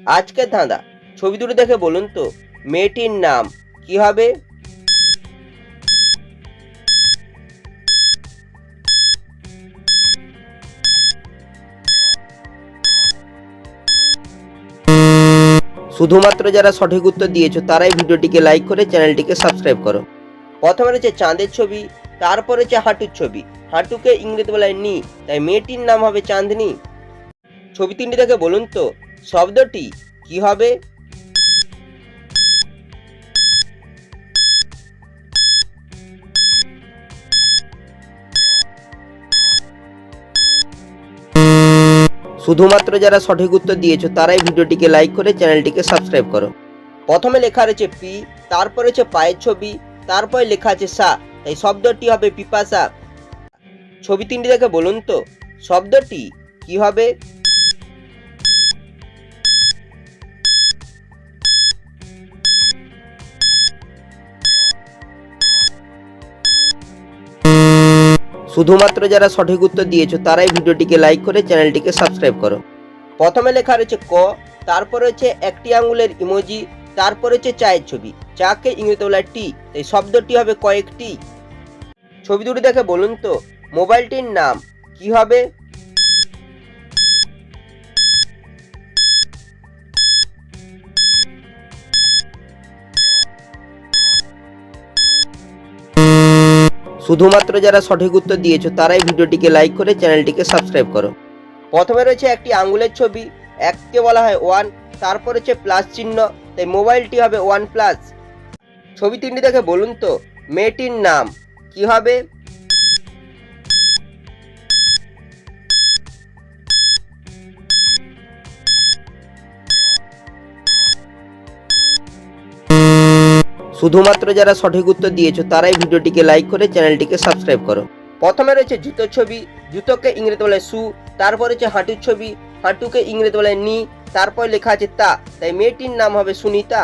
আজকের ধাঁধা, ছবি দুটো দেখে বলুন তো মেয়েটির নাম কি হবে? শুধুমাত্র যারা সঠিক উত্তর দিয়েছো তারাই ভিডিওটিকে লাইক করে চ্যানেলটিকে সাবস্ক্রাইব করো। প্রথমে রয়েছে চাঁদের ছবি, তারপর রয়েছে হাঁটুর ছবি। হাঁটুকে ইংরেজি বলায় নি, তাই মেয়েটির নাম হবে চাঁদনি। ছবি তিনটি দেখে বলুন তো শব্দটি কি হবে? শুধুমাত্র যারা সঠিক উত্তর দিয়েছো তারাই ভিডিওটিকে লাইক করে চ্যানেলটিকে সাবস্ক্রাইব করো। প্রথমে লেখা রয়েছে পি, তারপর রয়েছে পায়ের ছবি, তারপরে লেখা আছে সা, তাই শব্দটি হবে পিপাসা। ছবি তিনটি দেখে বলুন তো শব্দটি কি হবে? শুধুমাত্র যারা সঠিক উত্তর দিয়েছো তারাই ভিডিওটিকে লাইক করে চ্যানেলটিকে সাবস্ক্রাইব করো। প্রথমে লেখা রয়েছে ক, তারপর রয়েছে একটি আঙুলের ইমোজি, তারপর রয়েছে চায়ের ছবি। চাকে ইংরেজিতে বলা টি, তাই শব্দটি হবে কয়েকটি। ছবি দুটি দেখে বলুন তো মোবাইলটির নাম কি হবে? শুধুমাত্র যারা সঠিক উত্তর দিয়েছো তারাই ভিডিওটিকে লাইক করে চ্যানেলটিকে সাবস্ক্রাইব করো। প্রথমে রয়েছে একটি আঙুলের ছবি, এককে বলা হয় ওয়ান, তারপর রয়েছে প্লাস চিহ্ন, তাই মোবাইলটি হবে ওয়ান প্লাস। ছবি তিনটি দেখে বলুন তো মেয়েটির নাম কি হবে? শুধুমাত্র যারা সঠিক উত্তর দিয়েছো তারাই ভিডিওটিকে লাইক করে চ্যানেলটিকে সাবস্ক্রাইব করো। প্রথমে রয়েছে জুতোর ছবি, জুতোকে ইংরেজি বলে শু, তারপর রয়েছে হাঁটুর ছবি, হাঁটুকে ইংরেজি বলে নি, তারপর লেখা আছে তা, তাই মেয়েটির নাম হবে সুনিতা।